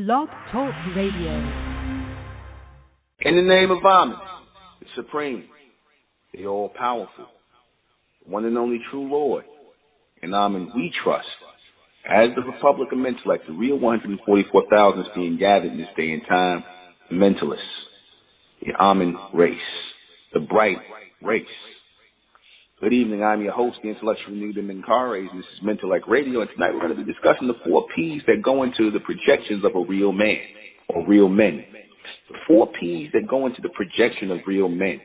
Blog Talk Radio. In the name of Amen, the Supreme, the All-Powerful, one and only true Lord, in Amen we trust. As the Republic of Mentellect, the real 144,000 is being gathered in this day and time, the Mentalists, the Amen race, the bright race. Good evening, I'm your host, the intellectual Newt Menkares, and this is Mentellect Radio, and tonight we're going to be discussing the 4 P's that go into the projections of a real man, or real men. The 4 P's that go into the projection of real men.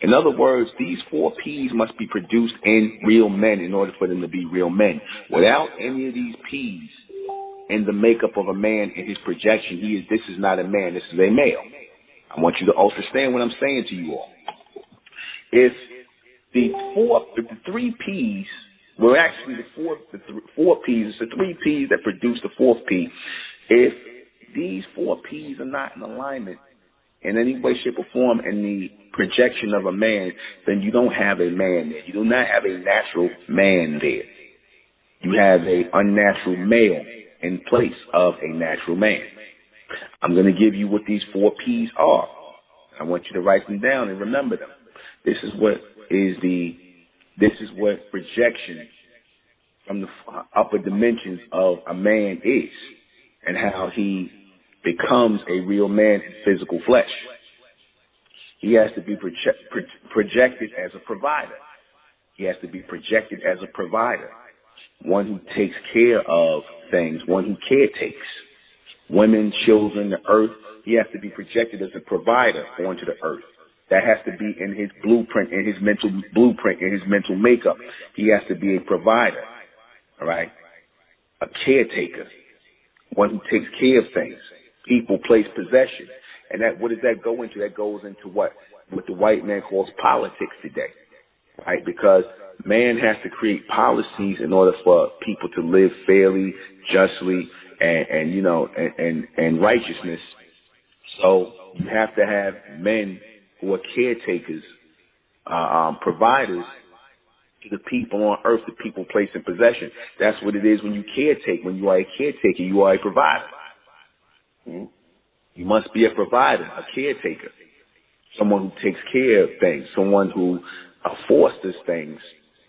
In other words, these 4 P's must be produced in real men in order for them to be real men. Without any of these P's in the makeup of a man in his projection, this is not a man, this is a male. I want you to understand what I'm saying to you all. If the 3 P's were actually the 4 P's, it's the 3 P's that produce the 4th P. If these 4 P's are not in alignment in any way, shape, or form in the projection of a man, then you don't have a man there. You do not have a natural man there. You have an unnatural male in place of a natural man. I'm going to give you what these 4 P's are. I want you to write them down and remember them. This is what projection from the upper dimensions of a man is, and how he becomes a real man in physical flesh. He has to be projected as a provider. He has to be projected as a provider, one who takes care of things, one who caretakes women, children, the earth. He has to be projected as a provider onto the earth. That has to be in his blueprint, in his mental blueprint, in his mental makeup. He has to be a provider, all right? A caretaker, one who takes care of things. People, place, possession. And what does that go into? That goes into what the white man calls politics today, right? Because man has to create policies in order for people to live fairly, justly, and righteousness. So you have to have men who are caretakers, providers to the people on earth, the people, place, and possession. That's what it is when you caretake. When you are a caretaker, you are a provider. You must be a provider, a caretaker, someone who takes care of things, someone who fosters things,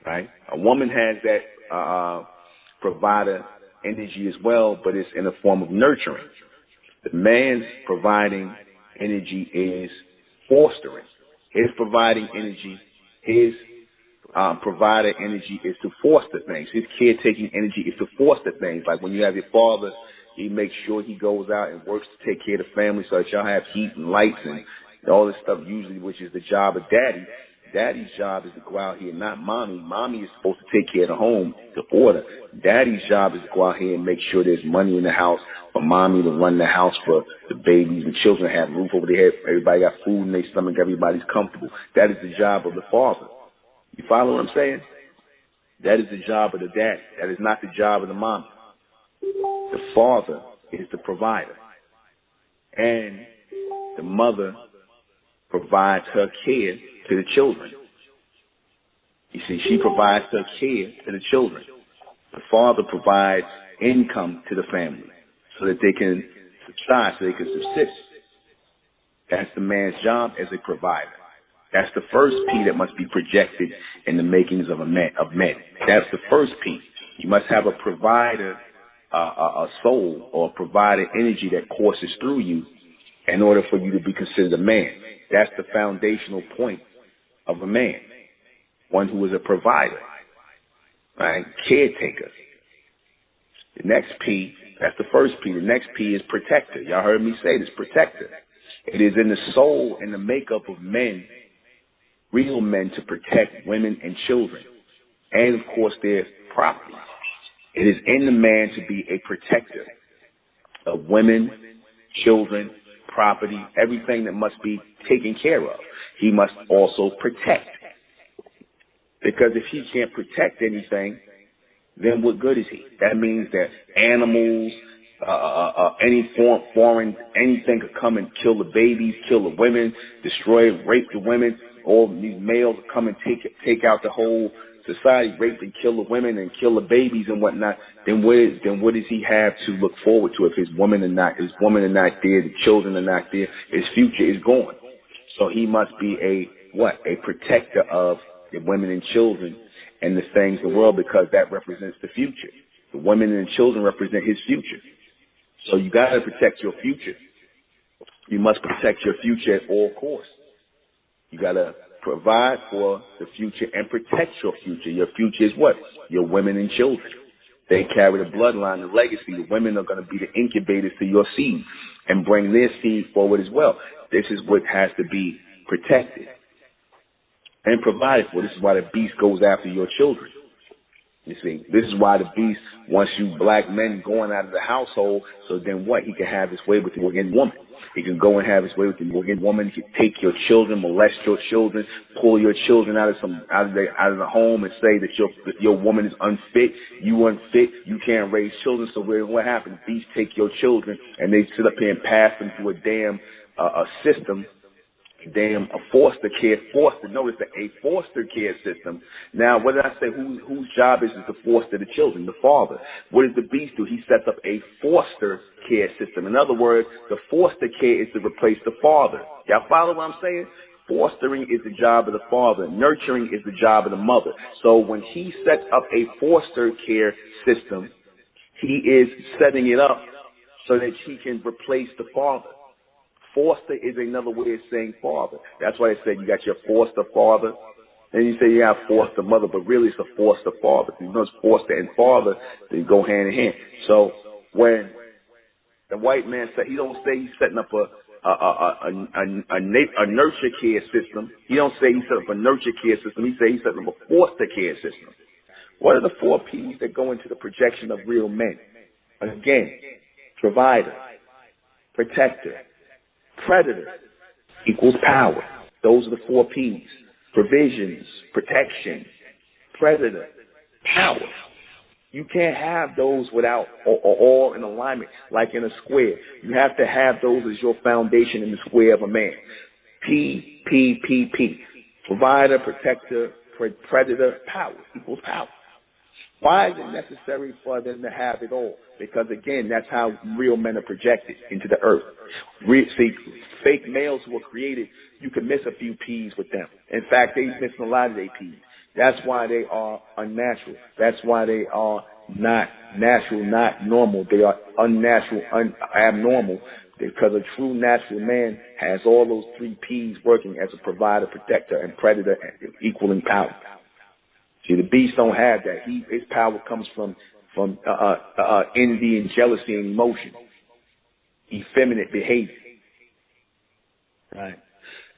right? A woman has that provider energy as well, but it's in the form of nurturing. The man's providing energy is fostering. His providing energy, his provider energy is to foster things. His caretaking energy is to foster things. Like when you have your father, he makes sure he goes out and works to take care of the family so that y'all have heat and lights and all this stuff usually, which is the job of daddy. Daddy's job is to go out here, not mommy. Mommy is supposed to take care of the home, the order. Daddy's job is to go out here and make sure there's money in the house for mommy to run the house, for the babies and children to have a roof over their head. Everybody got food in their stomach. Everybody's comfortable. That is the job of the father. You follow what I'm saying? That is the job of the dad. That is not the job of the mom. The father is the provider. And the mother provides her care to the children. You see, she provides her care to the children. The father provides income to the family so that they can subside, so they can subsist. That's the man's job as a provider. That's the first P that must be projected in the makings of men. That's the first P. You must have a provider, a soul, or a provider energy that courses through you in order for you to be considered a man. That's the foundational point of a man, one who is a provider, right? Caretaker. The next P, that's the first P. The next P is protector. Y'all heard me say this, protector. It is in the soul and the makeup of men, real men, to protect women and children, and of course their property. It is in the man to be a protector of women, children, property, everything that must be taken care of. He must also protect. Because if he can't protect anything, then what good is he? That means that animals, any foreign, anything could come and kill the babies, kill the women, destroy, rape the women. All these males come and take out the whole society rape and kill the women and kill the babies and whatnot, then what does he have to look forward to if his women are not there, the children are not there, his future is gone. So he must be a protector of the women and children and the things of the world, because that represents the future. The women and children represent his future. So you got to protect your future. You must protect your future at all costs. You got to provide for the future and protect your future. Your future is what? Your women and children. They carry the bloodline, the legacy. The women are going to be the incubators to your seed and bring their seed forward as well. This is what has to be protected and provided for. This is why the beast goes after your children. You see, this is why the beast wants you black men going out of the household, so then what? He can have his way with the Morgan woman. He can go and have his way with the Morgan woman. He can take your children, molest your children, pull your children out of the home and say that your woman is unfit, you unfit, you can't raise children. So what happens? The beast take your children and they sit up here and pass them through a damn system. A foster care system. Now, what did I say? Whose job is it to foster the children? The father. What does the beast do? He sets up a foster care system. In other words, the foster care is to replace the father. Y'all follow what I'm saying? Fostering is the job of the father. Nurturing is the job of the mother. So when he sets up a foster care system, he is setting it up so that he can replace the father. Foster is another way of saying father. That's why they said you got your foster father, and you say you have foster mother, but really it's a foster father. You know, it's foster and father, they go hand in hand. So when the white man said, he don't say he's setting up a nurture care system. He don't say he set up a nurture care system. He say he's setting up a foster care system. What are the 4 P's that go into the projection of real men? Again, provider, protector, predator equals power. Those are the 4 P's. Provisions, protection, predator, power. You can't have those without or all in alignment, like in a square. You have to have those as your foundation in the square of a man. P, P, P, P. Provider, protector, predator, power equals power. Why is it necessary for them to have it all? Because, again, that's how real men are projected into the earth. See, fake males who are created, you can miss a few P's with them. In fact, they miss a lot of their P's. That's why they are unnatural. That's why they are not natural, not normal. They are unnatural, abnormal, because a true natural man has all those 3 P's working as a provider, protector, and predator, equaling power. See, the beast don't have that. His power comes from envy and jealousy and emotion, effeminate behavior. Right?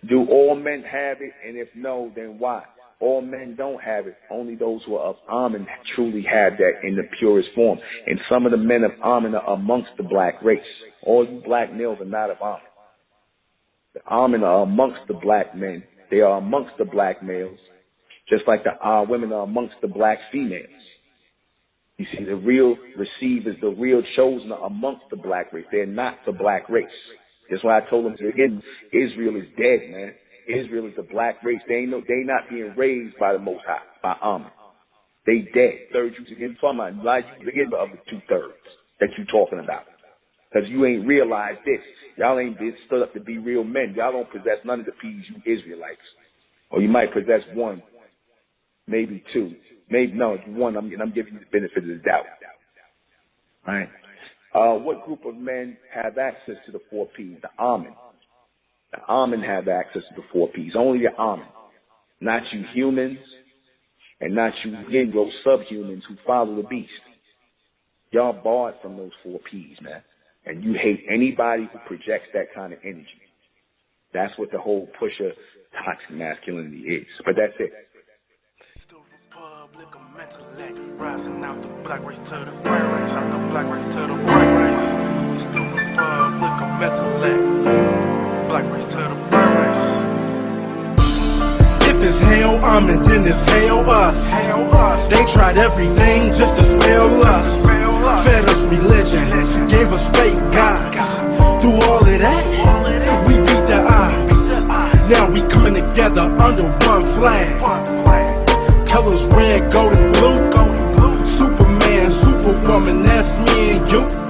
Do all men have it? And if no, then why? All men don't have it. Only those who are of Amen truly have that in the purest form. And some of the men of Amen are amongst the black race. All you black males are not of Amen. The Amen are amongst the black men. They are amongst the black males. Just like the women are amongst the black females. You see, the real receivers, the real chosen are amongst the black race. They're not the black race. That's why I told them again, Israel is dead, man. Israel is the black race. They not being raised by the Most High, by Amen. They dead. Third Jews again, talking about like the other 2/3 that you talking about. Because you ain't realized this. Y'all ain't been stood up to be real men. Y'all don't possess none of the P's, you Israelites. Or you might possess 1. Maybe 2. Maybe, no, 1. I'm giving you the benefit of the doubt. All right. What group of men have access to the 4 P's? The Amen. The Amen have access to the 4 P's. Only the Amen. Not you humans and not you Negro subhumans who follow the beast. Y'all barred from those 4 P's, man. And you hate anybody who projects that kind of energy. That's what the whole pusher toxic masculinity is. But that's it. Republic of Mentellect, rising out the black race to the white race, out the black race to the white race. It's the Republic of Mentellect, black race to the white race. If it's hell, Amen, then it's hell us. They tried everything just to spell us. Fed us religion, gave us fake gods. Through all of that, we beat the odds. Now we coming together under one flag. colors red, gold, and blue. Superman, superwoman, that's me and you.